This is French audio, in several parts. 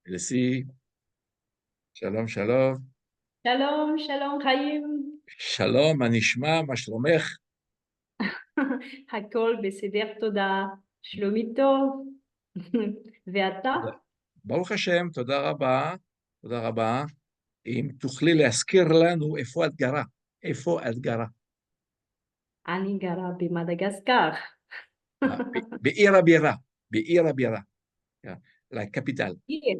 Merci. Shalom, shalom. Shalom, shalom, Chaim. Shalom, Anishma, Mashlomech. הכל בסדר, תודה. שלומי טוב. ואתה? Baruch Hashem, תודה רבה. תודה רבה. אם תוכלי להזכיר לנו איפה את גרה. איפה את גרה? אני גרה במדגסקר. בעיר הבירה. בעיר הבירה. La capitale. כן,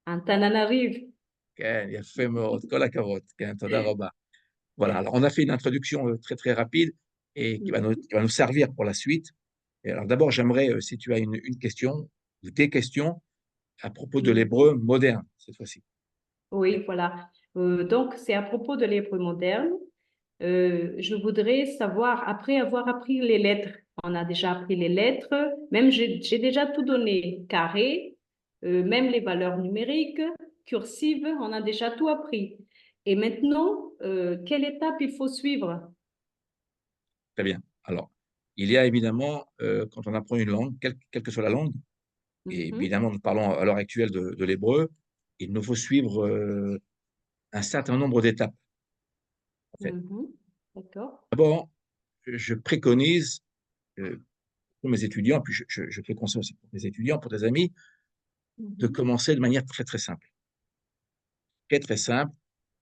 אנטננריב. כן, יפה מאוד. כל הכבוד. כן, תודה רבה. Voilà, alors on a fait une introduction très très rapide et qui va nous servir pour la suite. Et alors d'abord, j'aimerais, si tu as une question ou des questions à propos de l'hébreu moderne, cette fois-ci. Oui, voilà. Donc, c'est à propos de l'hébreu moderne. Je voudrais savoir, après avoir appris les lettres, on a déjà appris les lettres, même j'ai déjà tout donné, carré, même les valeurs numériques, cursives, on a déjà tout appris. Et maintenant, quelle étape il faut suivre? Très bien. Alors, il y a évidemment, quand on apprend une langue, quelle que soit la langue, et Mhm, évidemment, nous parlons à l'heure actuelle de l'hébreu, il nous faut suivre un certain nombre d'étapes. En fait. mhm, d'accord. D'abord, je préconise pour mes étudiants, puis je fais conseil aussi pour mes étudiants, pour tes amis, de Mhm, commencer de manière très très simple. Très très simple.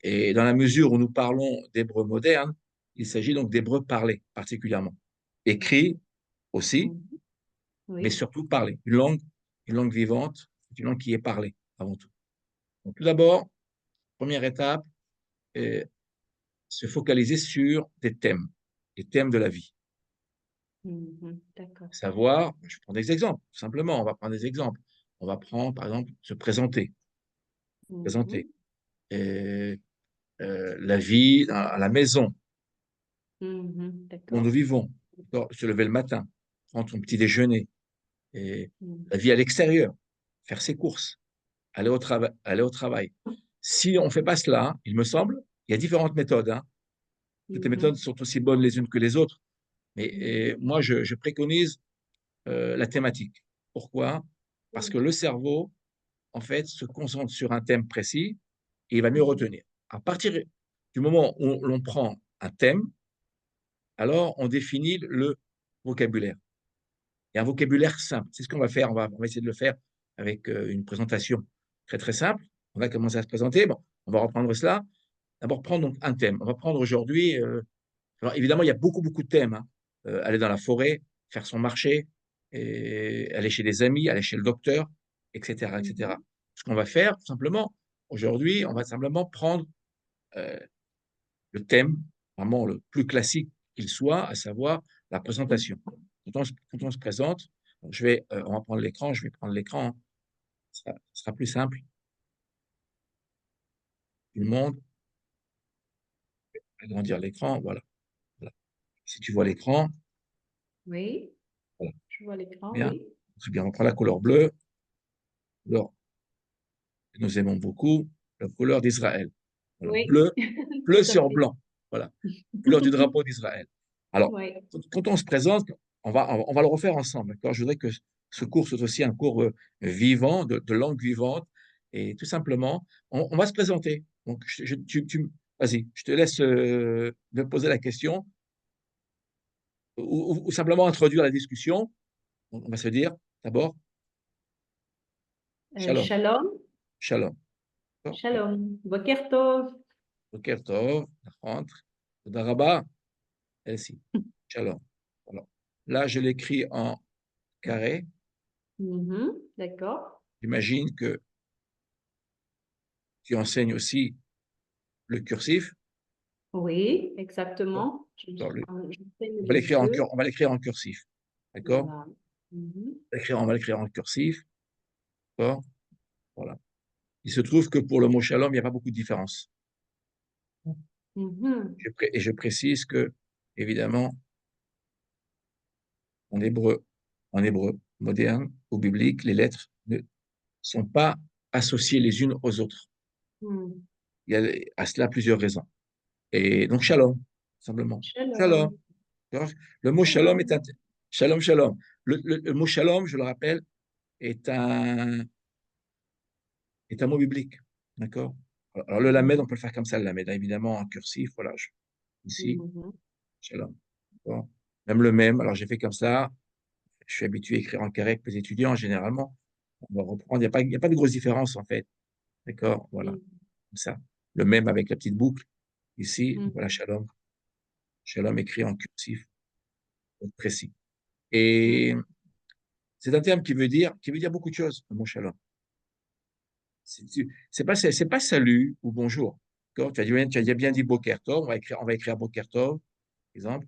Et dans la mesure où nous parlons d'hébreu moderne, il s'agit donc d'hébreu parlé particulièrement. Écrit aussi, mhm, mais oui. surtout parlé. Une langue vivante, c'est une langue qui est parlée avant tout. Donc, tout d'abord, première étape, euh, se focaliser sur des thèmes, les thèmes de la vie. Mhm, d'accord. Savoir, je prends des exemples, tout simplement, on va prendre des exemples. On va prendre, par exemple, se présenter, présenter. Mhm, Et, la vie à la maison, mhm, où nous d'accord. vivons, se lever le matin, prendre son petit déjeuner, et Mhm, la vie à l'extérieur, faire ses courses, aller au travail. Si on ne fait pas cela, il me semble, il y a différentes méthodes, hein. Toutes les méthodes mhm, sont aussi bonnes les unes que les autres, mais mhm, moi, je préconise la thématique. Pourquoi? Parce que le cerveau, en fait, se concentre sur un thème précis et il va mieux mhm, retenir. À partir du moment où l'on prend un thème, alors on définit le vocabulaire. Et un vocabulaire simple. C'est ce qu'on va faire. On va essayer de le faire avec une présentation très, très simple. On va commencer à se présenter. Bon, on va reprendre cela. D'abord, prendre donc un thème. On va prendre aujourd'hui, alors évidemment, il y a beaucoup, beaucoup de thèmes, hein. Aller dans la forêt, faire son marché, et aller chez des amis, aller chez le docteur, etc., etc. mhm, Ce qu'on va faire, tout simplement, aujourd'hui, on va simplement prendre euh, le thème, vraiment le plus classique qu'il soit, à savoir la présentation. Quand on se présente, on va prendre l'écran, je vais prendre l'écran, hein. Ce sera plus simple. Tout le monde, agrandir l'écran, voilà, voilà. Si tu vois l'écran, oui. voilà, Je vois l'écran, bien, oui. très bien. On prend la couleur bleue, couleur que nous aimons beaucoup, la couleur d'Israël. Voilà, Oui, bleu, bleu tout à sur fait. blanc, voilà, couleur du drapeau d'Israël. Alors, Oui. quand on se présente, on va le refaire ensemble, d'accord? Je voudrais que ce cours soit aussi un cours vivant, de langue vivante, et tout simplement, on va se présenter. Donc, vas-y, je te laisse me poser la question ou simplement introduire la discussion. On va se dire d'abord, shalom, Shalom. shalom. D'accord. Shalom. Boker tov. Boker tov, rentre, toda rabba, ici, shalom. Alors, là, je l'écris en carré. Mhm, d'accord. J'imagine que tu enseignes aussi le cursif. Oui, D'accord. exactement. Alors, J'enseigne les deux. on va l'écrire en cursif. D'accord? Voilà. Mhm, On va l'écrire en cursif. D'accord? Voilà. Il se trouve que pour le mot shalom, il n'y a pas beaucoup de différence. mhm, Et je précise que, évidemment, en hébreu, moderne ou biblique, les lettres ne sont pas associées les unes aux autres. mhm. Il y a à cela plusieurs raisons. Et donc, shalom, simplement. Shalom. Shalom. D'accord. Le mot shalom est Shalom. un. Shalom, shalom. Le mot shalom, je le rappelle, est un, est un mot biblique. D'accord? Alors, le lamed, on peut le faire comme ça, le lamed, hein, évidemment, en cursif, voilà, ici, Mhm. shalom. D'accord. Même le même, alors j'ai fait comme ça, je suis habitué à écrire en carré avec les étudiants, généralement. On va reprendre, il y a pas de grosse différence, en fait. D'accord? Voilà, Mhm. comme ça. Le même avec la petite boucle, ici, voilà, Mhm. shalom. Shalom écrit en cursif, donc précis. Et Mhm. c'est un terme qui veut dire beaucoup de choses, le mot shalom. C'est pas salut ou bonjour. D'accord. Tu as bien dit Boker Tov, on va écrire Boker Tov, par exemple.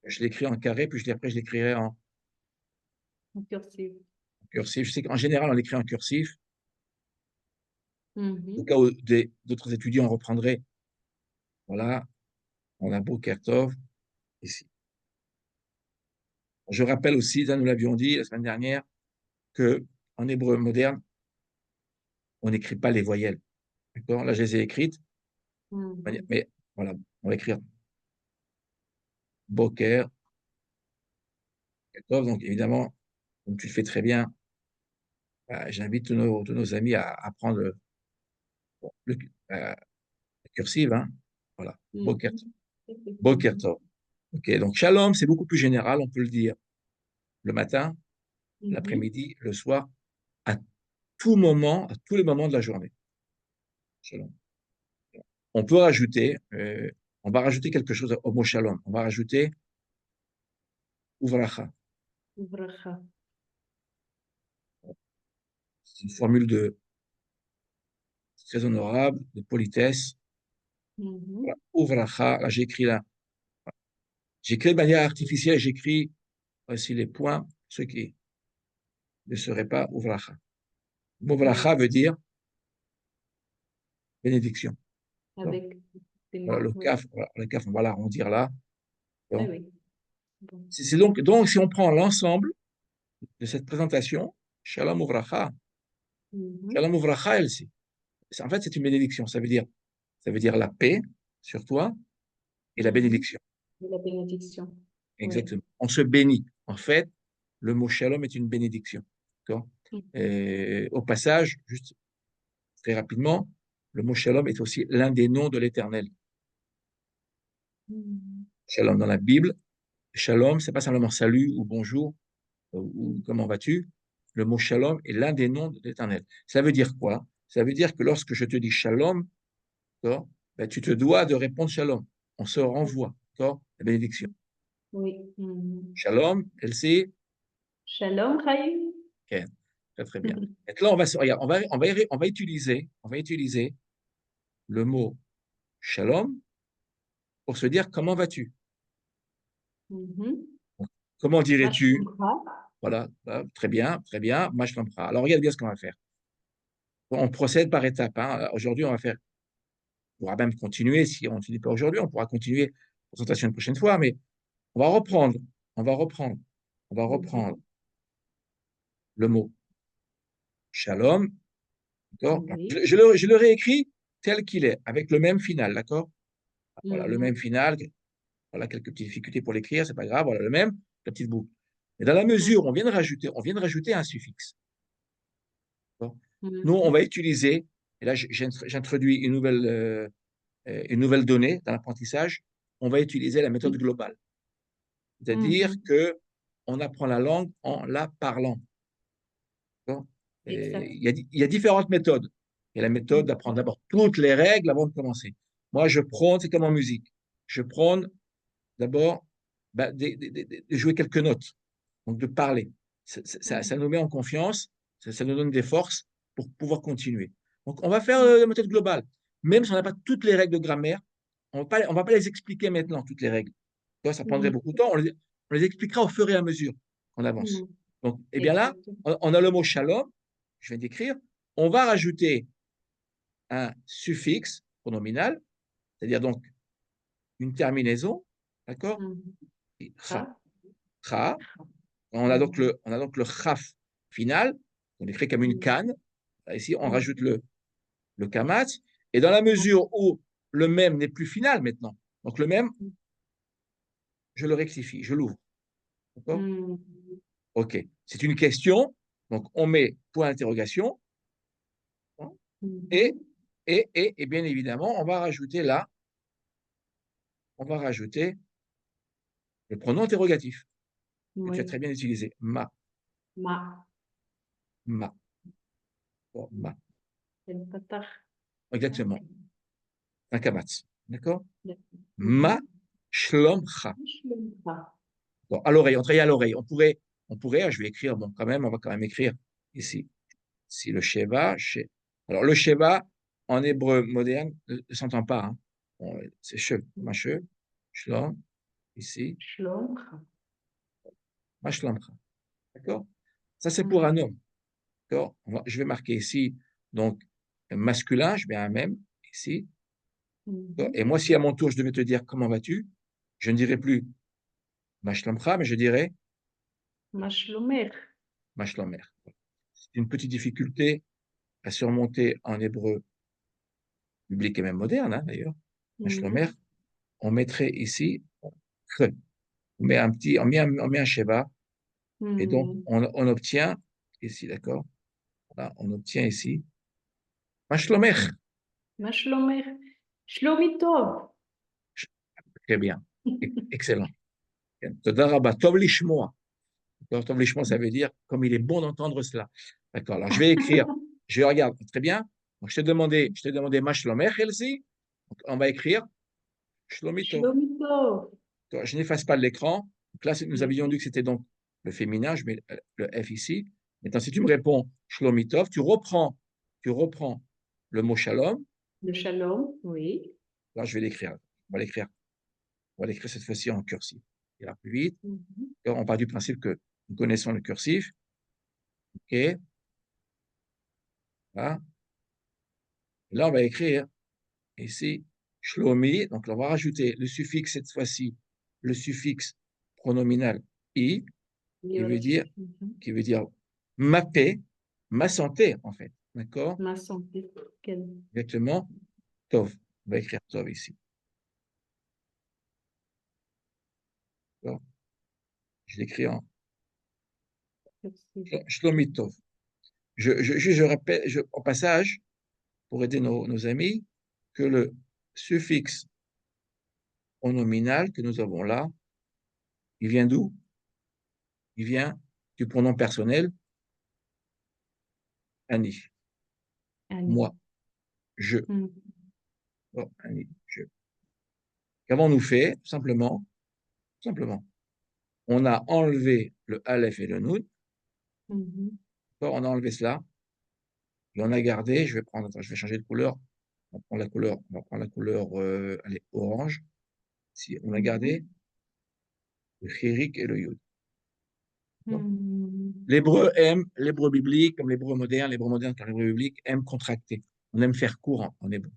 Je l'écris en carré, puis après, je l'écrirai en En cursive. cursif. Je sais qu'en général, on l'écrit en cursif. Au Mhm. cas où d'autres étudiants reprendraient, voilà, on a Boker Tov ici. Je rappelle aussi, ça nous l'avions dit la semaine dernière, que en hébreu moderne, on n'écrit pas les voyelles. D'accord. Là, je les ai écrites, Mhm. mais voilà, on va écrire Boker Tov. Donc, évidemment, comme tu le fais très bien, j'invite tous nos amis à apprendre bon, la cursive, hein. Voilà, Boker Tov. Mhm. Boker Effectivement. Tov. OK, donc Shalom, c'est beaucoup plus général, on peut le dire le matin, Mhm. l'après-midi, le soir, à tout moment, à tous les moments de la journée. Shalom. On peut rajouter, on va rajouter quelque chose au mot Shalom. On va rajouter Uvracha. Bracha. C'est une formule très honorable, de politesse. Voilà. Mhm. Uvracha, là j'écris de manière artificielle, j'écris voici les points, ceux qui ne seraient pas Uvracha. Uvracha Oui. veut dire bénédiction. D'accord. Avec des Voilà, mots. Oui. le kaf, on va l'arrondir là. Oui, Bon. oui. Bon. C'est donc, si on prend l'ensemble de cette présentation, Shalom Uvracha, Mhm. Shalom Uvracha, en fait, c'est une bénédiction. Ça veut dire la paix sur toi et la Mhm. bénédiction. De la bénédiction. Oui. Exactement. On se bénit. En fait, le mot Shalom est une bénédiction. D'accord. Mhm. Et au passage, juste très rapidement, le mot Shalom est aussi l'un des noms de l'Éternel. Mhm. Shalom dans la Bible. Shalom, c'est pas simplement salut ou bonjour ou Mhm. comment vas-tu. Le mot Shalom est l'un des noms de l'Éternel. Ça veut dire quoi? Ça veut dire que lorsque je te dis Shalom, d'accord, ben, tu te dois de répondre Shalom. On se renvoie, d'accord, la bénédiction. Oui. Mhm. Shalom, Elsie, Shalom, Chaim. Ken. Très, très bien. Et là, regarde, on va utiliser le mot Shalom pour se dire comment vas-tu? Mhm. Comment dirais-tu? Mashkumcha. Voilà, voilà, très bien, moi je comprends. Alors, regarde bien ce qu'on va faire. On procède par étapes, hein. Aujourd'hui, on pourra même continuer, si on ne finit pas aujourd'hui, on pourra continuer la présentation une prochaine fois, mais on va reprendre, on va reprendre, on va reprendre Mhm. le mot Shalom, d'accord? Oui. Je le réécris tel qu'il est, avec le même final, d'accord? Voilà, le même Mhm. final, voilà, quelques petites difficultés pour l'écrire, c'est pas grave, voilà, le même, la petite boucle. Mais dans la mesure où on vient de rajouter un suffixe, d'accord. Nous, on va Mhm. utiliser, et là, j'introduis une nouvelle donnée dans l'apprentissage, on va utiliser la méthode globale. C'est-à-dire Mhm. que on apprend la langue en la parlant. Exact. Il y a différentes méthodes. Il y a la méthode d'apprendre Mhm. d'abord toutes les règles avant de commencer. Moi, je prône, c'est comme en musique. Je prône d'abord bah, de jouer quelques notes, donc de parler. Ça nous met en confiance, ça nous donne des forces pour pouvoir continuer. Donc, on va faire la méthode globale. Même si on n'a pas toutes les règles de grammaire, on va pas les expliquer maintenant, toutes les règles. Ça prendrait Mhm. beaucoup de temps. On les expliquera au fur et à mesure qu'on avance. Mhm. Donc, eh bien là, Exactement. on a le mot shalom, je viens d'écrire. On va rajouter un suffixe pronominal, c'est-à-dire donc une terminaison, d'accord? Mhm. Et Ra. Ah. Ra. Mhm. On a donc le chaf final, on écrit comme une Mhm. canne. Ici, on rajoute Mhm. le kamatz. Et dans la mesure où le même n'est plus final maintenant, donc le même, je le rectifie, je l'ouvre. D'accord? Mhm. OK. C'est une question. Donc, on met point d'interrogation. Et, Mhm. et bien évidemment, on va rajouter le pronom interrogatif que tu as Oui. très bien utilisé. Ma. Ma, bon, ma. El tatar. Ok. Exactement. Un kabatz. D'accord? D'accord. Ma shlomcha. Je l'aime pas. Bon, à l'oreille, on travaille à l'oreille. On pourrait, je vais écrire, bon, quand même, on va quand même écrire ici. Si le Sheva, alors le Sheva, en hébreu moderne, ne s'entend pas, hein. C'est che, ma che, shlom, ici, Shlom. ma shlomcha. D'accord? Ça, c'est pour un Mhm. homme. D'accord? Je vais marquer ici, donc, masculin, je mets un même, ici. D'accord? Et Mhm. moi, si à mon tour, je devais te dire comment vas-tu, je ne dirais plus ma shlomcha, mais je dirais Ma shlomer. ma shlomer. C'est une petite difficulté à surmonter en hébreu biblique et même moderne, hein, d'ailleurs. Ma shlomer, Mhm. on mettrait ici, on met un petit, on met un Sheva, et donc Mhm. on obtient ici, d'accord? Voilà, on obtient ici, ma shlomer. Ma shlomer. Shlomitov. Très bien. Excellent. Toda rabba, tov lishmoa. D'accord, tov lishmoa, ça veut dire comme il est bon d'entendre cela. D'accord. Alors je vais écrire, je regarde, très bien. Donc, je t'ai demandé ma shlomer, Elsie. Donc, on va écrire shlomitov. Shlomitov. D'accord, je n'efface pas l'écran. Donc là, nous avions dit Mhm. que c'était donc le féminin. Je mets le F ici. Maintenant, si tu me réponds shlomitov, tu reprends le mot shalom. Le shalom, oui. Là, je vais l'écrire. On va l'écrire. On va l'écrire cette fois-ci en cursif. Il ira plus vite. Mhm. On part du principe que nous connaissons le cursif. OK. Là, là, on va écrire ici shlomi. Donc, là, on va rajouter le suffixe cette fois-ci, le suffixe pronominal i, qui veut Liot. dire, Mhm. qui veut dire ma paix, ma santé, en fait. D'accord? Ma santé. Quel Exactement. Tov. On va écrire Tov ici. D'accord. Je l'écris en merci. shlomi Tov. Je répète, au passage, pour aider nos amis, que le suffixe pronominal que nous avons là, il vient d'où? Il vient du pronom personnel ani, Annie. moi, je. Mhm. Bon, ani, je. Qu'avons-nous fait? Simplement, on a enlevé le aleph et le nun. Mhm. On a enlevé cela et on a gardé. Attends, je vais changer de couleur. On va prendre la couleur, allez, orange. Si on a gardé Mhm. le chirik et le yud. Mhm. L'hébreu biblique, comme l'hébreu moderne comme l'hébreu biblique, aime contracter. On aime faire court en hébreu.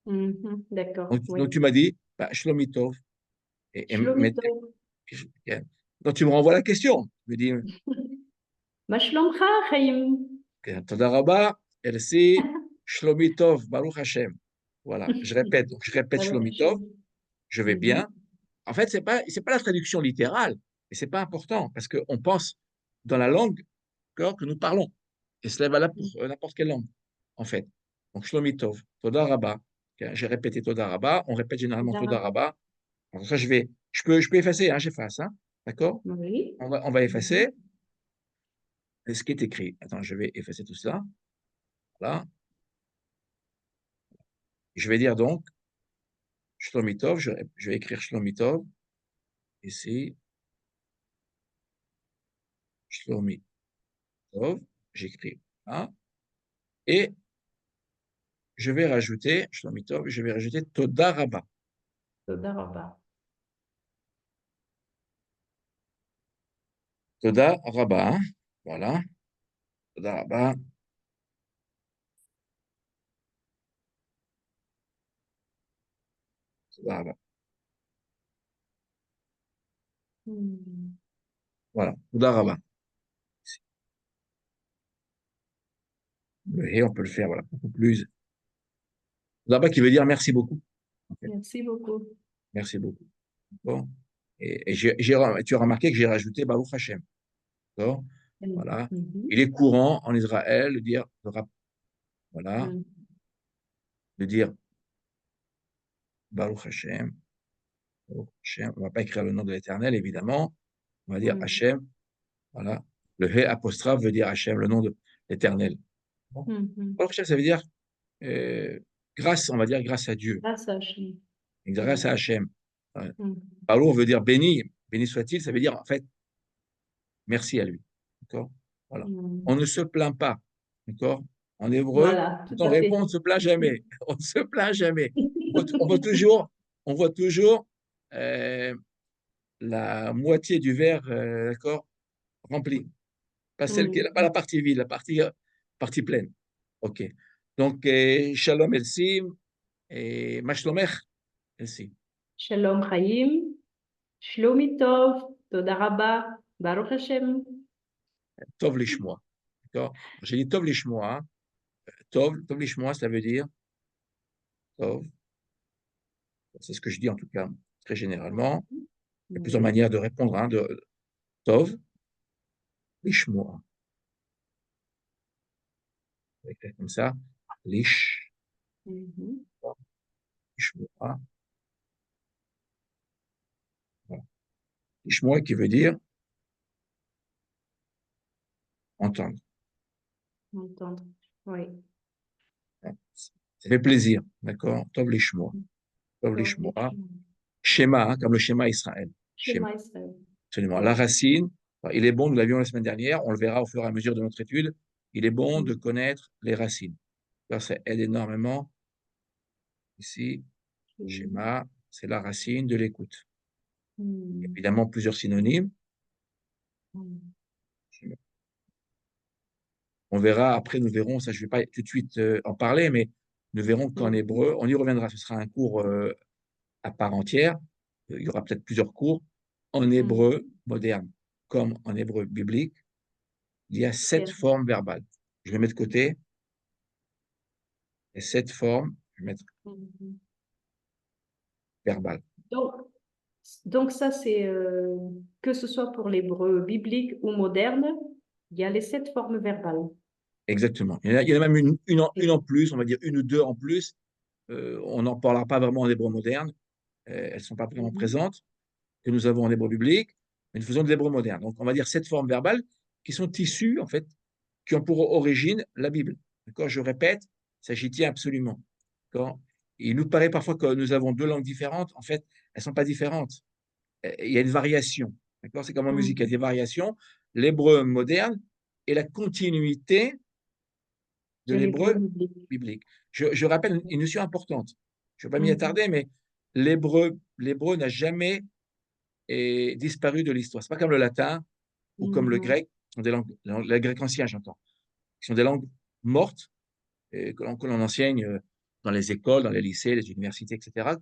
Mhm. D'accord, Donc, oui. tu m'as dit, bah, Shlomitov, mais, Shlomitov. donc tu me renvoies la question. Je me dis, Ma shlomcha, Chaim. Toda Rabba, Elsie, Shlomitov, Baruch Hashem. Voilà, je répète Baruch Shlomitov, Hashem. je vais bien. Mhm. En fait, c'est pas la traduction littérale, et c'est pas important, parce qu'on pense dans la langue que nous parlons. Et cela est valable pour n'importe quelle langue, en fait. Donc, Shlomitov, Toda Rabba, j'ai répété Toda Rabba, on répète généralement Toda Darabah. Rabba. Donc, ça, je peux effacer, hein, j'efface, hein, d'accord? Oui. On va effacer Mhm. ce qui est écrit. Attends, je vais effacer tout cela. Voilà. Je vais dire donc Shlomitov, je vais écrire Shlomitov, ici, Shlomitov, j'écris là, et je vais rajouter Toda Rabba. Darabah. Toda Rabba, hein. Voilà, Toda Rabba, Toda Rabba. Mhm. Voilà, Toda Rabba. Et on peut le faire, voilà, beaucoup plus. Toda Rabba qui veut dire merci beaucoup, en fait. Merci beaucoup. Merci beaucoup. Bon. Et tu as remarqué que j'ai rajouté Baruch Hashem. D'accord? Voilà. Mhm. Il est courant en Israël de dire, voilà, Mhm. de dire Baruch Hashem, Baruch Hashem. On ne va pas écrire le nom de l'Éternel, évidemment. On va dire Hashem. Voilà. Le He apostrophe veut dire Hashem, le nom de l'Éternel. Bon. Baruch Hashem, ça veut dire grâce, on va dire grâce à Dieu. Grâce à Hachem. Grâce à Hashem. Baruch veut dire béni, béni soit-il, ça veut dire en fait merci à lui. D'accord? Voilà. On ne se plaint pas. D'accord? En hébreu, Voilà, tout quand on à répond, on fait. ne se plaint jamais. On ne se plaint jamais. On voit toujours la moitié du verre, d'accord, rempli. Pas pas la partie vide, la partie pleine. OK. Donc, Shalom Elsim et Mashlomech Elsim. Shalom Chaim, Shlomi Tov, Toda Rabba, Baruch Hashem. Tov Lishmoa. D'accord? J'ai dit Tov Lishmoa. Tov Lishmoa, ça veut dire Tov. C'est ce que je dis en tout cas, très généralement. Il y a plusieurs manières de répondre. Hein, de Tov Lishmoa. On va écrire comme ça. Lishmoa. Lishmoa. Voilà. Lishmoa qui veut dire entendre. Entendre, oui. Ça fait plaisir, d'accord? Tov Lishmoa. Tov Lishmoa. Schéma, hein, comme le schéma Israël. Schéma. Absolument. La racine, il est bon, nous l'avions la semaine dernière, on le verra au fur et à mesure de notre étude, il est bon de connaître les racines. Ça aide énormément. Ici, schéma, c'est la racine de l'écoute. Évidemment, plusieurs synonymes. On verra, après nous verrons, ça je ne vais pas tout de suite en parler, mais nous verrons qu'en hébreu, on y reviendra, ce sera un cours à part entière, il y aura peut-être plusieurs cours, en hébreu moderne, comme en hébreu biblique, il y a 7 formes verbales. Je vais mettre de côté, et 7 formes, je vais mettre verbales. Donc ça, c'est que ce soit pour l'hébreu biblique ou moderne, il y a les 7 formes verbales. Exactement. Il y en a même une en plus, on va dire une ou deux en plus. On n'en parlera pas vraiment en hébreu moderne. Elles ne sont pas vraiment présentes, que nous avons en hébreu biblique, mais nous faisons de l'hébreu moderne. Donc, on va dire 7 formes verbales qui sont issues, en fait, qui ont pour origine la Bible. D'accord? Je répète, ça j'y tiens absolument. D'accord? Il nous paraît parfois que nous avons 2 langues différentes. En fait, elles ne sont pas différentes. Il y a une variation. D'accord? C'est comme en musique, il y a des variations. L'hébreu moderne est la continuité de l'hébreu biblique. Je rappelle une notion importante. Je ne vais pas m'y attarder, mais l'hébreu n'a jamais disparu de l'histoire. Ce n'est pas comme le latin ou comme le grec, des langues, le grec ancien, j'entends, qui sont des langues mortes que l'on enseigne dans les écoles, dans les lycées, les universités, etc.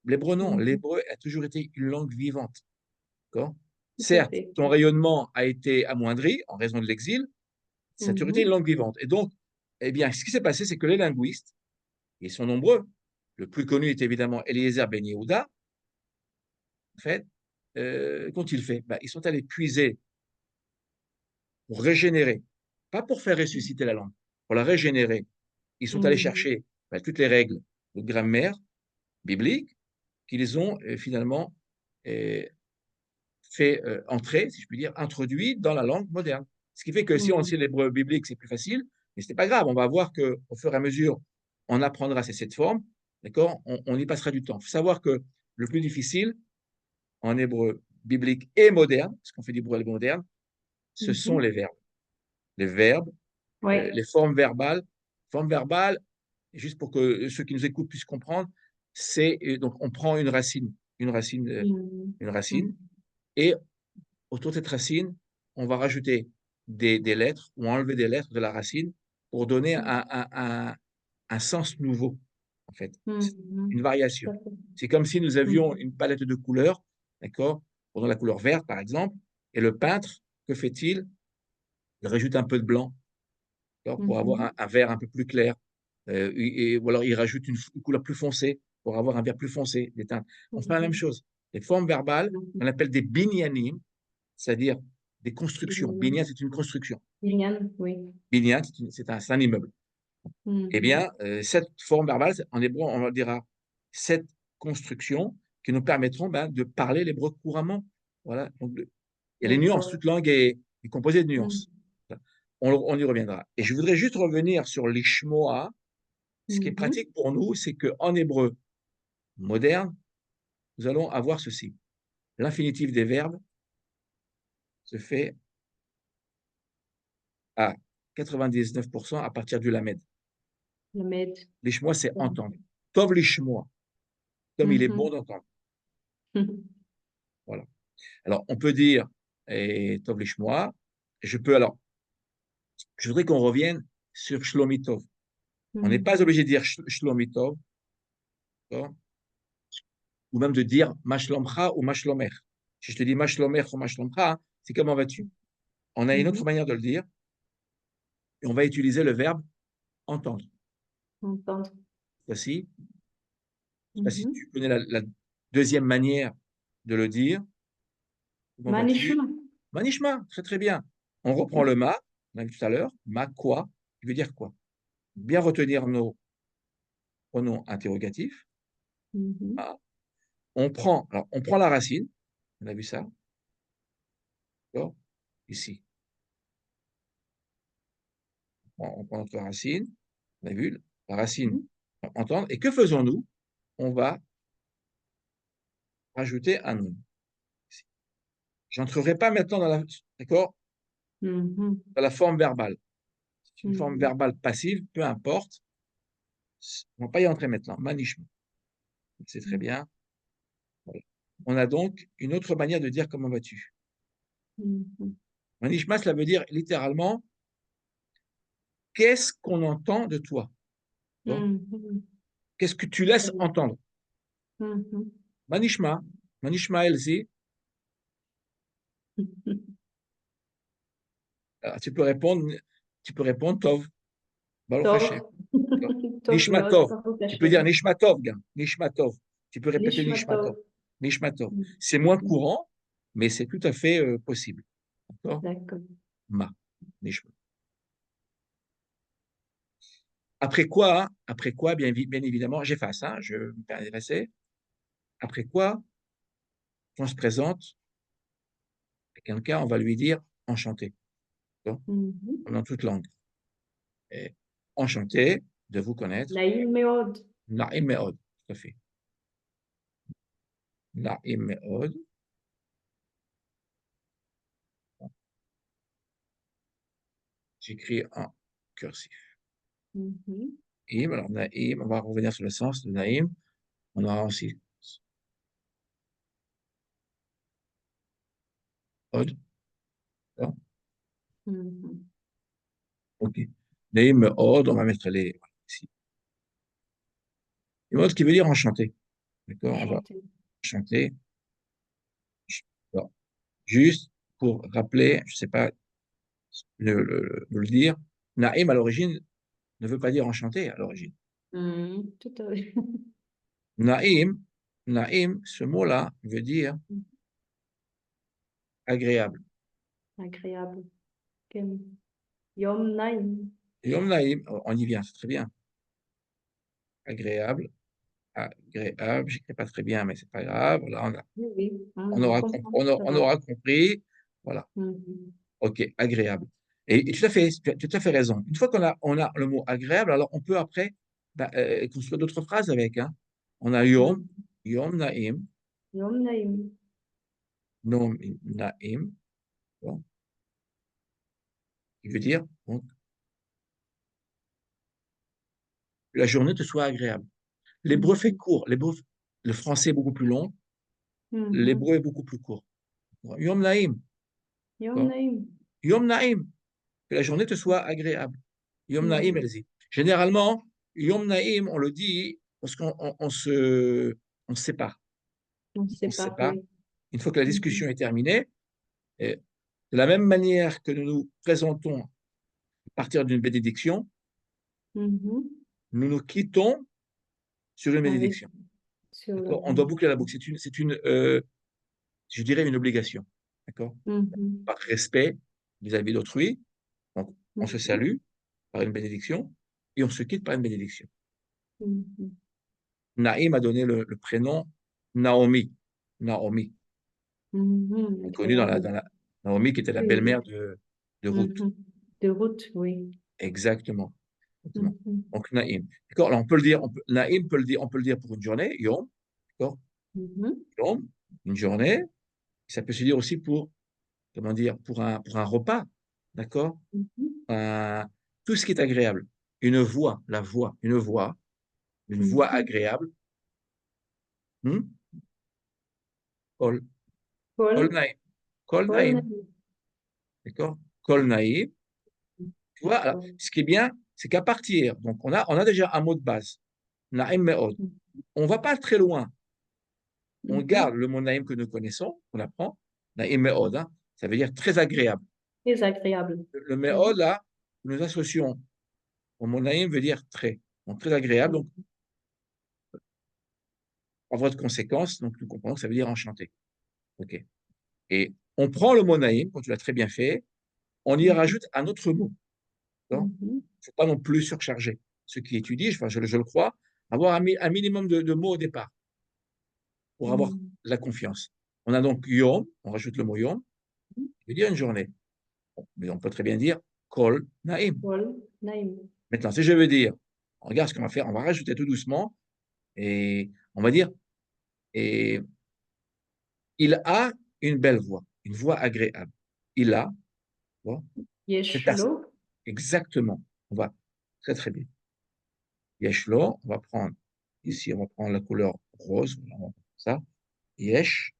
L'hébreu, non. L'hébreu a toujours été une langue vivante. Certes, son rayonnement a été amoindri en raison de l'exil, ça a toujours été une langue vivante. Et donc, eh bien, ce qui s'est passé, c'est que les linguistes, ils sont nombreux, le plus connu est évidemment Eliezer Ben Yehuda, en fait, qu'ont-ils fait? Ils sont allés puiser pour régénérer, pas pour faire ressusciter la langue, pour la régénérer. Ils sont allés chercher toutes les règles de grammaire biblique qu'ils ont finalement fait entrer, si je puis dire, introduit dans la langue moderne. Ce qui fait que si on sait l'hébreu biblique, c'est plus facile, mais ce n'est pas grave. On va voir qu'au fur et à mesure, on apprendra ces 7 formes, d'accord? On y passera du temps. Il faut savoir que le plus difficile en hébreu biblique et moderne, parce qu'on fait du hébreu moderne, ce sont les verbes. Les verbes, les formes verbales. Formes verbales, juste pour que ceux qui nous écoutent puissent comprendre, c'est donc on prend une racine, et autour de cette racine, on va rajouter des lettres ou enlever des lettres de la racine pour donner un sens nouveau, en fait. Une variation. C'est comme si nous avions une palette de couleurs, d'accord? Prenons la couleur verte, par exemple, et le peintre, que fait-il? Il rajoute un peu de blanc, pour avoir un vert un peu plus clair. Ou alors il rajoute une couleur plus foncée pour avoir un vert plus foncé, des teintes. On fait la même chose. Les formes verbales, on appelle des binyanim, c'est-à-dire des constructions. Binyan, c'est une construction. Binyan, oui. Binyan, c'est un immeuble. Eh bien, cette forme verbale, en hébreu, on dira cette construction qui nous permettront de parler l'hébreu couramment. Voilà. Donc, il y a les nuances. D'accord. Toute langue est composée de Mhm. nuances. On y reviendra. Et je voudrais juste revenir sur l'ishmoa. Ce qui est Mhm. pratique pour nous, c'est qu'en hébreu moderne, nous allons avoir ceci. L'infinitif des verbes se fait à 99% à partir du lamed. Le med. L'ishmoa, c'est Bon. entendre. Tov l'ishmoa, comme il est bon Mhm. d'entendre. Voilà. Alors, on peut dire Tov l'ishmoa. Je peux alors, je voudrais qu'on revienne sur Shlomitov. On n'est pas Mhm. obligé de dire Shlomitov, ou même de dire Mashlomcha ou Mashlomer. Si je te dis Mashlomer ou Mashlomcha, c'est comment vas-tu? On a une autre Mhm. manière de le dire, et on va utiliser le verbe entendre. Entendre. Voici, je ne sais pas si Mhm. tu connais la deuxième manière de le dire. Comment vas-tu? Manishma. Manishma, très très bien. On reprend le ma, on a vu tout à l'heure, ma quoi, qui veut dire quoi? Bien retenir nos pronoms interrogatifs. Mhm. Ah. On prend la racine, on a vu ça, d'accord? Ici, on prend notre racine, on a vu la racine, Mhm. entendre, et que faisons-nous? On va rajouter un nom. Je n'entrerai pas maintenant d'accord, Mhm. dans la forme verbale. C'est une forme Mhm. verbale passive, peu importe, on ne va pas y entrer maintenant. Manishma, c'est très bien. Voilà. On a donc une autre manière de dire comment vas-tu. Mhm. Manishma, cela veut dire littéralement qu'est-ce qu'on entend de toi? Mhm. Qu'est-ce que tu laisses entendre? Mhm. Manishma, Manishma Elzi, tu peux répondre Tov, Baruch Hashem. Tov. Tov Nishma מאוד, Tov, ברוך tu peux dire השם. Nishma Tov, Nishma Tov. Tu peux répéter נשמע Nishma Tov, טוב. Nishma Tov. C'est moins courant, mais c'est tout à fait possible. D'accord? D'accord. Ma, Nishma. Après quoi, bien évidemment, j'efface, hein, je me permets d'effacer. Après quoi, on se présente à quelqu'un, on va lui dire enchanté, d'accord, Mhm. dans toute langue. Et enchanté de vous connaître. נעים מאוד. Na'im me'od, tout à fait. Na'im me'od. J'écris en cursif. Mhm. Naïm, alors Naïm, on va revenir sur le sens de Naïm. On aura aussi Od. D'accord. Mhm. Ok. Naïm me'od, on va mettre les voilà, ici. Et Od qui veut dire enchanté. D'accord, on va Enchanté. enchanté. Bon. Juste pour rappeler, je ne sais pas le dire, Naïm à l'origine ne veut pas dire enchanté à l'origine. Mhm. Tout à fait. Naïm, Naïm, ce mot-là veut dire agréable. Agréable. כן. יום נעים. Yom Naïm, on y vient, c'est très bien. Agréable, agréable, j'écris pas très bien, mais c'est pas grave. Là, Oui, oui. On comprend. Ça on va. aura compris. Voilà. Mhm. OK, agréable. Et tu as tout à fait raison. Une fois qu'on a le mot agréable, alors on peut après construire d'autres phrases avec. Hein. On a Yom, Mhm. Yom Naïm, יום נעים. Nom Naïm, bon, qui veut dire donc, que la journée te soit agréable. L'hébreu fait Mhm. court. Le français est beaucoup plus long. Mhm. L'hébreu est beaucoup plus court. Yom Naïm, יום d'accord. נעים. Yom Naïm, que la journée te soit agréable. Yom Naïm, Mhm. elle dit. Généralement, Yom Naïm, on le dit parce qu'on se sépare. On ne sait On se pas, sépare. oui. Une fois que la Mhm. discussion est terminée, et de la même manière que nous nous présentons à partir d'une bénédiction, Mhm. nous nous quittons sur une Avec, bénédiction. sur la D'accord. On doit boucler la bénédiction. boucle. Je dirais, une obligation. D'accord. Mhm. Par respect vis-à-vis d'autrui, donc on se Mhm. salue par une bénédiction. et on se quitte par une bénédiction. Mhm. Naïm a donné le prénom Naomi. Naomi, Mhm. connue dans Agréable. Naomi qui était la Oui. belle-mère de Ruth. Mhm. De route, oui. Exactement. Exactement. Mhm. Donc Naïm. D'accord? Alors on peut le dire, Naïm on peut le dire pour une journée, Yom, d'accord? Mhm. Yom, une journée. Ça peut se dire aussi pour, comment dire, pour un repas, d'accord? Mhm. Un- tout ce qui est agréable. Une voix, la voix, une voix Mhm. agréable. Hmm? Kol, kol Paul, Naïm. Kol Paul Naïm, Naïm. d'accord? Kol Naïm. Tu vois, alors, D'accord. ce qui est bien, c'est qu'à partir, donc on a déjà un mot de base, Naïm Me'od. On ne va pas très loin. On garde Mhm. le mot Naïm que nous connaissons, qu'on apprend, Naïm Me'od, hein, ça veut dire très agréable. Très agréable. Le Oui. Me'od, là, nous associons au mot Naïm veut dire très, donc très agréable. Donc, Mhm. en voie de conséquence, donc nous comprenons que ça veut dire enchanté. OK. Et on prend le mot Naïm, quand tu l'as très bien fait, on y Mhm. rajoute un autre mot. Il ne Mhm. faut pas non plus surcharger. Ceux qui étudient, enfin, je le crois, avoir un minimum de mots au départ pour avoir Mhm. la confiance. On a donc Yom, on rajoute le mot Yom, qui veut dire une journée. Bon, mais on peut très bien dire Kol Naïm. Paul Naïm. Maintenant, si je veux dire, regarde ce qu'on va faire, on va rajouter tout doucement et on va dire, et il a une belle voix, une voix agréable. Il a, bon, c'est assez. Yeshlo. Exactement. On va très très bien. Yeshlo, on va prendre ici, on va prendre la couleur rose, on va prendre ça. Yesh,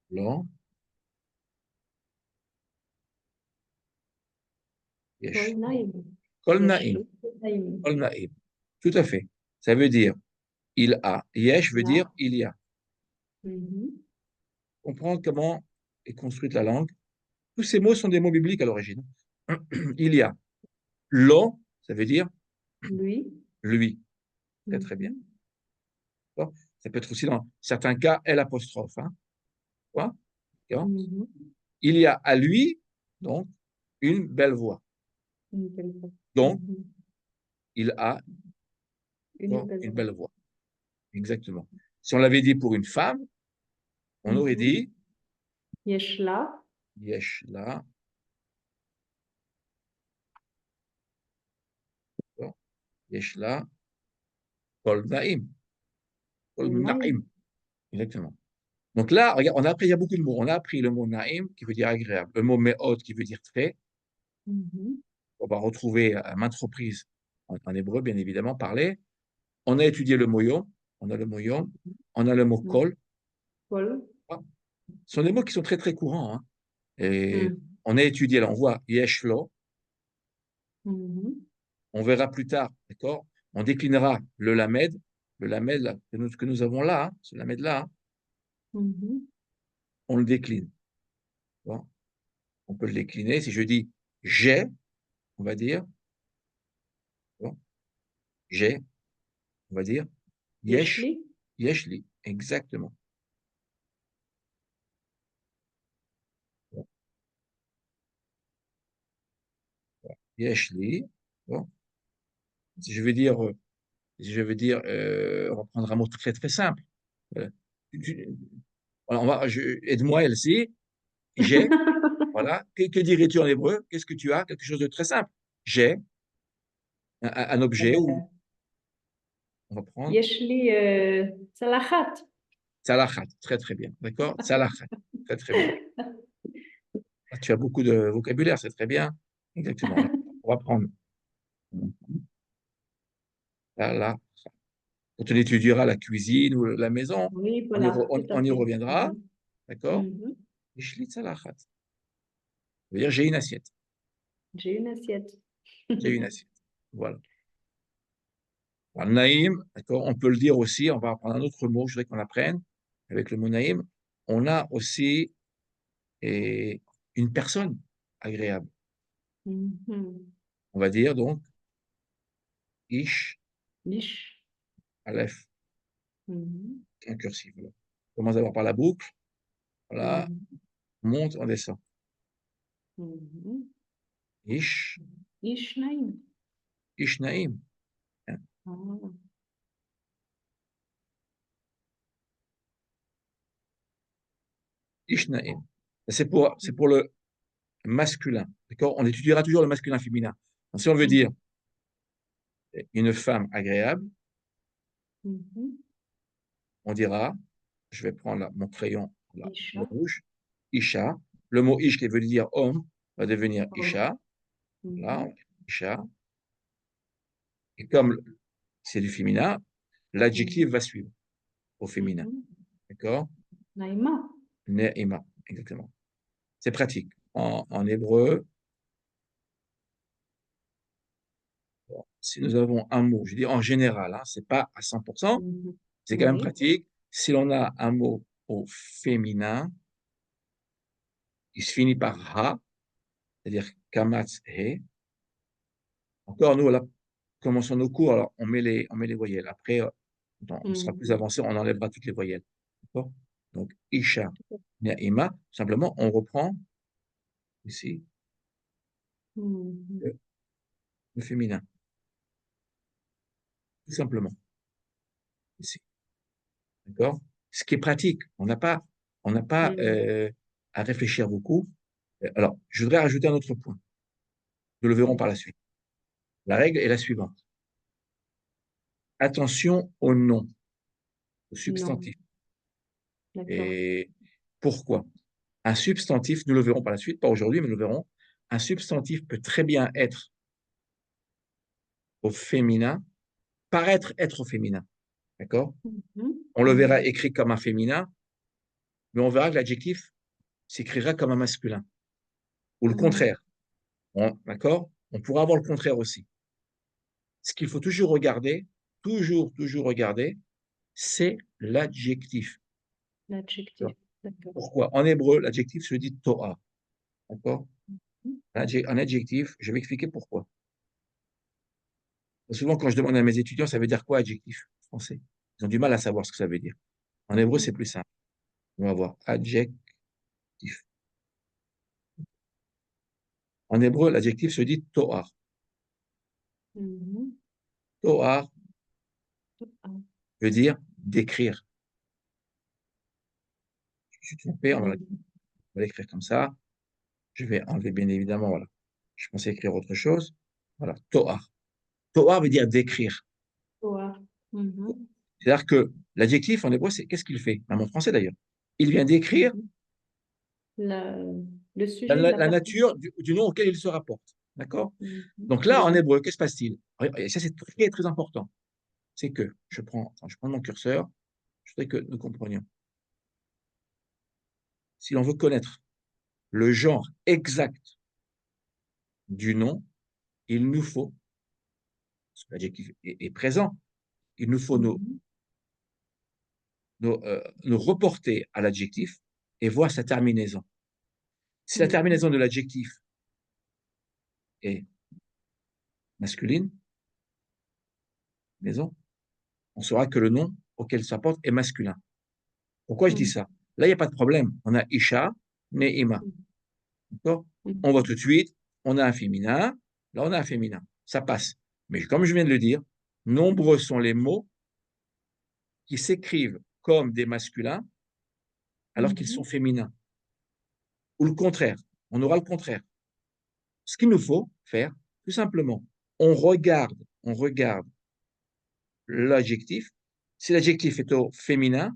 lo, Paul yesh, lo. Naïm. Kol Naïm, Yeshlo. Naïm. Kol Naïm. Tout à fait. Ça veut dire il a. Yesh veut dire Là. il y a. Mhm. Comprendre comment est construite la langue. Tous ces mots sont des mots bibliques à l'origine. Il y a. Lo, ça veut dire Lui. lui. Très très bien. Mhm. D'accord. Ça peut être aussi dans certains cas L apostrophe. Hein. Quoi. D'accord. Mhm. Il y a à lui, donc, une belle voix. Une belle voix. Donc, Mhm. il a Une belle une voix. belle voix. Exactement. Si on l'avait dit pour une femme, on aurait Mhm. dit Yeshla. Yesh la, Yesh la, Kol Naim. Kol Paul Naïm. Naim. Exactement. Donc là, regarde, on a appris, il y a beaucoup de mots. On a appris le mot Naim qui veut dire agréable, le mot Me'od qui veut dire très. Mhm. On va retrouver à maintes reprises en hébreu, bien évidemment, parlé. On a étudié le mot Yom, on a le mot Yom, on a le mot Mhm. Kol. Paul. Ce sont des mots qui sont très très courants. Hein. Et Mhm. on a étudié, là, on voit Yeshlo, Mhm. on verra plus tard, d'accord? On déclinera le lamed là, que nous avons là, hein, ce lamed là, hein, Mhm. on le décline. Bon, on peut le décliner. Si je dis j'ai, on va dire, bon, j'ai, on va dire yesh, Yeshli. yeshli, exactement. Bon, yeshli, bon. Si je veux dire, on va prendre un mot très très simple. Euh, voilà, aide-moi, Elsie. J'ai, voilà. Que dirais-tu en hébreu? Qu'est-ce que tu as? Quelque chose de très simple. J'ai un objet où on va prendre Yeshli Salachat. Tzalachat. Très, très bien. D'accord? Tzalachat. Très, très bien. Ah, tu as beaucoup de vocabulaire, c'est très bien. Exactement. Alors, on va prendre Tzalachat. Quand on étudiera la cuisine ou la maison, Oui, voilà, tout à on y fait. reviendra. Mhm. D'accord? Mhm. Ishli Tzalachat. Ça veut dire j'ai une assiette. J'ai une assiette. J'ai une assiette. Voilà. Alors, Naïm, d'accord, on peut le dire aussi, on va prendre un autre mot, je voudrais qu'on apprenne avec le mot Naïm. On a aussi une personne agréable. Mhm. On va dire donc Ish, Niche. Aleph, Mhm. un cursif. Voilà. On commence d'abord par la boucle, voilà, Mhm. on monte, on descend. Mhm. Ish, Ishnaim. Ishnaim. Hein, Ah. Ishnaim. C'est pour le masculin. D'accord? On étudiera toujours le masculin-féminin. Si on veut dire Mhm. une femme agréable, Mhm. on dira, je vais prendre mon crayon là, le Isha. rouge, Isha. Le mot Ish qui veut dire homme va devenir Oh. Isha. Là, Mhm. Isha. Et comme c'est du féminin, l'adjectif Mhm. va suivre au féminin. Mhm. D'accord? Naïma. Ne'ima, exactement. C'est pratique. En hébreu, bon, si nous avons un mot, je dis en général, hein, c'est pas à 100%, Mhm. c'est quand même Oui. pratique. Si l'on a un mot au féminin, il se finit par ha, c'est-à-dire kamatz he. Encore, nous, là, commençons nos cours, alors on met les voyelles. Après, quand on sera plus Mhm. avancé, on enlèvera toutes les voyelles. D'accord? Donc, Isha, Ne'ima, simplement, on reprend ici Mhm. le, le féminin, tout simplement, ici. D'accord? Ce qui est pratique. On n'a pas Mhm. à réfléchir beaucoup. Alors, je voudrais rajouter un autre point. Nous le verrons par la suite. La règle est la suivante. Attention au nom, au Non. substantif. D'accord. Et pourquoi? Un substantif, nous le verrons par la suite, pas aujourd'hui, mais nous le verrons. Un substantif peut très bien être au féminin, paraître être au féminin. D'accord? Mhm. On le verra Mhm. écrit comme un féminin, mais on verra que l'adjectif s'écrira comme un masculin. Ou le Mhm. contraire. D'accord? On pourra avoir le contraire aussi. Ce qu'il faut toujours regarder, c'est l'adjectif. L'adjectif. D'accord. Pourquoi? En hébreu, l'adjectif se dit Torah. D'accord? Mhm. Un adjectif, je vais expliquer pourquoi. Souvent, quand je demande à mes étudiants, ça veut dire quoi adjectif français? Ils ont du mal à savoir ce que ça veut dire. En hébreu, c'est plus simple. On va voir adjectif. En hébreu, l'adjectif se dit Toar. Mhm. Toar Ah. veut dire décrire. Je suis trompé, on va Mhm. l'écrire comme ça. Je vais enlever, bien évidemment, voilà. Je pensais écrire autre chose. Voilà, Toar. Toar veut dire décrire. Toi. Mhm. C'est-à-dire que l'adjectif en hébreu, c'est qu'est-ce qu'il fait? Même en français d'ailleurs. Il vient décrire Mhm. La- le sujet, la la personne. nature du nom auquel il se rapporte. D'accord? Mhm. Donc là, en Oui. hébreu, qu'est-ce qui se passe-t-il? Et ça, c'est très, très important. C'est que je prends mon curseur, je voudrais que nous comprenions. Si l'on veut connaître le genre exact du nom, il nous faut, parce que l'adjectif est présent, il nous faut Mhm. nous reporter à l'adjectif et voir sa terminaison. Si la Mhm. terminaison de l'adjectif est masculine, maison, on saura que le nom auquel ça porte est masculin. Pourquoi je dis Mhm. ça? Là, il n'y a pas de problème. On a Isha, Ne'ima. D'accord? On voit Mhm. tout de suite, on a un féminin, là, on a un féminin. Ça passe. Mais comme je viens de le dire, nombreux sont les mots qui s'écrivent comme des masculins alors qu'ils sont Mhm. féminins. Ou le contraire. On aura le contraire. Ce qu'il nous faut faire, tout simplement, on regarde l'adjectif. Si l'adjectif est au féminin,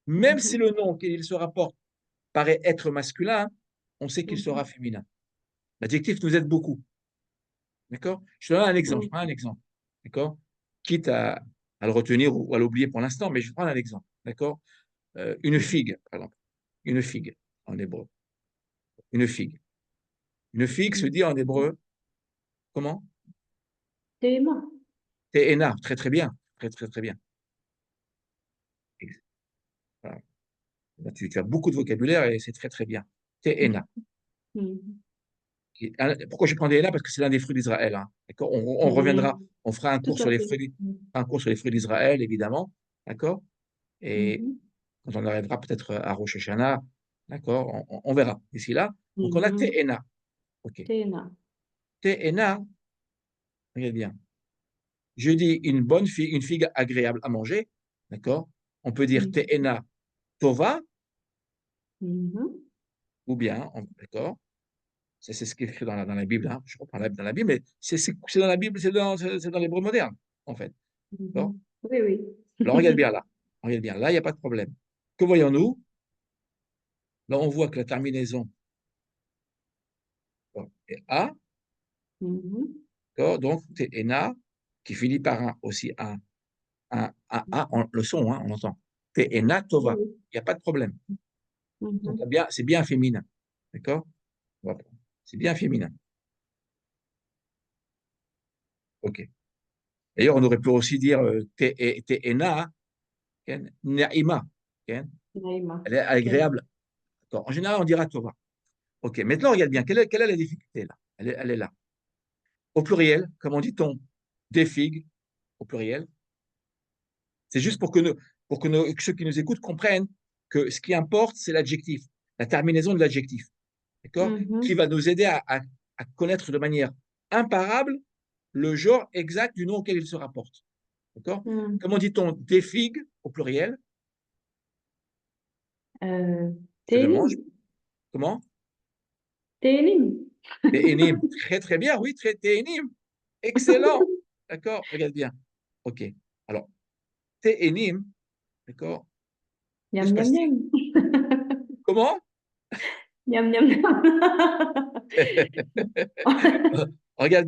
même si Mhm. le nom auquel il se rapporte paraît être masculin, on sait qu'il sera Mhm. féminin. L'adjectif nous aide beaucoup. D'accord? Je te donne un exemple. Je Oui. prends un exemple. D'accord? Quitte à le retenir ou à l'oublier pour l'instant, mais je vais prendre un exemple. D'accord? Une figue, par exemple. Une figue en hébreu. Une figue. Une figue se Mhm. dit en hébreu, comment? Téma. Te'ena. Très, très bien. Très, très, très bien. Voilà. Là, tu as beaucoup de vocabulaire et c'est très, très bien. Te'ena. Mhm. Pourquoi je prends Te'ena? Parce que c'est l'un des fruits d'Israël. Hein. D'accord? On reviendra, Oui, on fera tout à fait. un cours sur les fruits d'Israël, évidemment. D'accord? Et Mhm. quand on arrivera peut-être à Rosh Hashanah, d'accord, on verra d'ici là. Donc on a Mhm. Te'ena. OK. Téna. Te'ena, regardez bien. Je dis une figue agréable à manger, d'accord? On peut dire Mhm. Te'ena tova, Mhm. ou bien, d'accord? C'est ce qui est écrit dans la Bible, hein. Je reprends dans la Bible, mais c'est dans la Bible, c'est dans l'hébreu moderne, en fait. D'accord? Mhm. Oui, oui. Alors, regarde bien là. Regarde bien, là, il n'y a pas de problème. Que voyons-nous? Là, on voit que la terminaison bon, est A, Mhm. d'accord? Donc, Te'ena, qui finit par aussi un A, le son, hein, on entend. Te'ena Oui, tova. oui. Il n'y a pas de problème. Donc, Mhm. c'est bien féminin. D'accord? Voilà. C'est bien féminin. OK. D'ailleurs, on aurait pu aussi dire Te'ena, hein, Naïma. Hein. Naïma. Elle est Ok. agréable. D'accord. En général, on dira tova. OK. Maintenant, regarde bien. Quelle est la difficulté là? Elle est là. Au pluriel, comment dit-on des figues au pluriel? C'est juste pour que ceux qui nous écoutent comprennent que ce qui importe, c'est l'adjectif, la terminaison de l'adjectif, d'accord? Qui Mhm. va nous aider à connaître de manière imparable le genre exact du nom auquel il se rapporte, d'accord? Mhm. Comment dit-on des figues au pluriel? Euh, Je demande. Télim. Comment? Télim. Téhénim. Très, très bien, oui, très téhénim. Excellent. D'accord? Regarde bien. OK. Alors, téhénim, d'accord? Que Miam, se miam, passe-t-il? miam. Comment? Miam, miam, miam. Regarde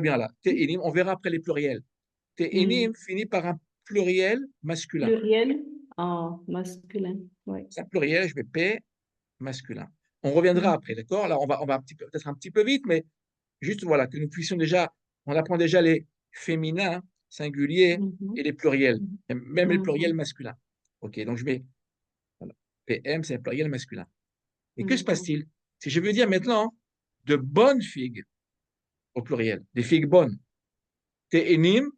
bien là. Téhénim, on verra après les pluriels. Téhénim Hmm. finit par un pluriel masculin. Pluriel en masculin. Oui. C'est un pluriel, je vais P masculin. On reviendra Hmm. après, d'accord? Là, on va peut-être un petit peu vite, mais juste voilà, que nous puissions déjà, on apprend déjà les féminins, singuliers et Mhm. les pluriels, Mhm. et même les pluriels Mhm. masculins. OK, donc je mets voilà, PM, c'est un pluriel masculin. Et que se Mhm. passe-t-il? Si je veux dire maintenant de bonnes figues au pluriel, des figues bonnes, téhénim,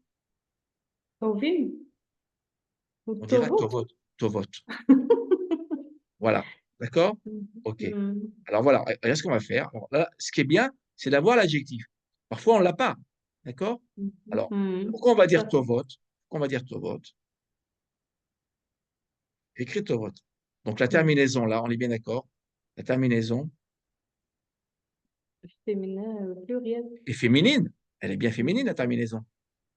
Ovim ou on dira Tovot. tovot, tovot. Voilà, d'accord? OK. Mhm. Alors voilà, regarde ce qu'on va faire. Alors là, ce qui est bien, c'est d'avoir l'adjectif. Parfois, on ne l'a pas, d'accord? Mhm. Alors, Mhm. pourquoi on va Tout dire à fait. tovot? Pourquoi on va dire tovot? Écrit tovot. Donc la Mhm. terminaison, là, on est bien d'accord? La terminaison Féminin, pluriel. est féminine. Elle est bien féminine, la Mhm. terminaison.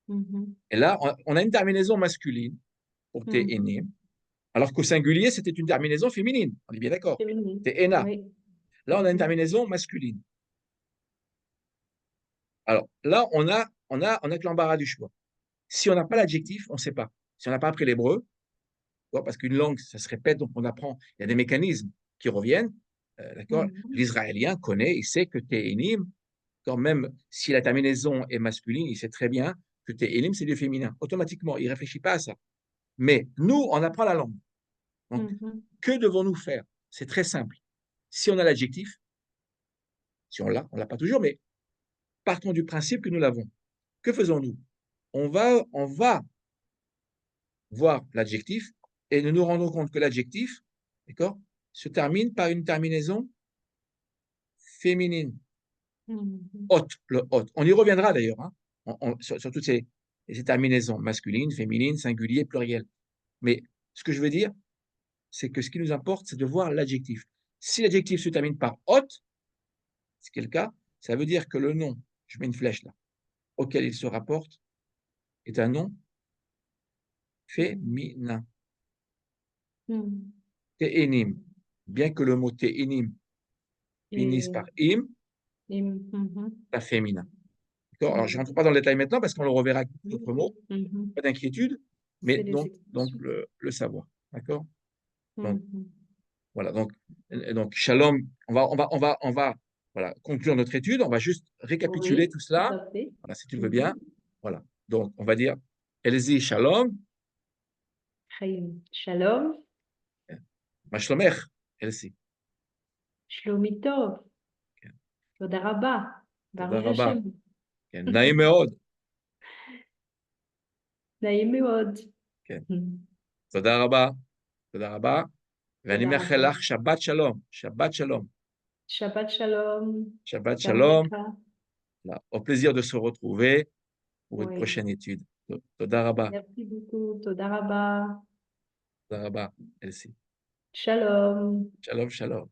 Mhm. Et là, on a une terminaison masculine pour Mhm. téhénim, alors qu'au singulier, c'était une terminaison féminine. On est bien d'accord? Féminin. Téhéna. Oui. Là, on a une Mhm. terminaison masculine. Alors là, on a que l'embarras du choix. Si on n'a pas l'adjectif, on ne sait pas. Si on n'a pas appris l'hébreu, parce qu'une langue, ça se répète, donc on apprend, il y a des mécanismes qui reviennent, d'accord? Mhm. L'Israélien connaît, il sait que Téhénim, quand même, si la terminaison est masculine, il sait très bien que Téhénim, c'est du féminin. Automatiquement, il ne réfléchit pas à ça. Mais nous, on apprend la langue. Donc, Mhm. que devons-nous faire? C'est très simple. Si on a l'adjectif, si on l'a pas toujours, mais partons du principe que nous l'avons. Que faisons-nous? On va voir l'adjectif et nous nous rendons compte que l'adjectif, d'accord, se termine par une terminaison féminine, Mhm. haute, le haute. On y reviendra d'ailleurs, hein, sur toutes ces terminaisons masculines, féminines, singulier, pluriel. Mais ce que je veux dire, c'est que ce qui nous importe, c'est de voir l'adjectif. Si l'adjectif se termine par haute, ce qui est le cas, ça veut dire que le nom, je mets une flèche là, auquel il se rapporte, est un nom féminin. Mhm. Téhénim. Bien que le mot téhénim finisse par Et, im, mhm. c'est féminin. D'accord. Alors, je ne Mhm. rentre pas dans le détail maintenant parce qu'on le reverra avec Oui, d'autres mots. oui. Mhm. Pas d'inquiétude, mais C'est des donc expressions. le savoir. D'accord. Donc, Mhm. voilà. Donc, shalom, on va voilà, conclure notre étude. On va juste récapituler Oui, tout tout cela. à fait. Voilà, si tu le veux bien. Mhm. Voilà. Donc, on va dire Elzi shalom, Chaim. Shalom. ma shlomech, Elzi. Shlomitov. Toda rabba. Toda Baruch rabba. Hashem. כן, נעים מאוד. נעים מאוד. כן, תודה רבה. תודה רבה. ואני תודה מאחל רבה. לך שבת שלום. שבת שלום. Shabbat shalom. שבת גם שלום. לך. Voilà. Au plaisir de se retrouver pour une Oui. prochaine étude. Toda raba, Merci beaucoup. Toda Rabba. toda raba, Elsie. Shalom. Shalom, shalom.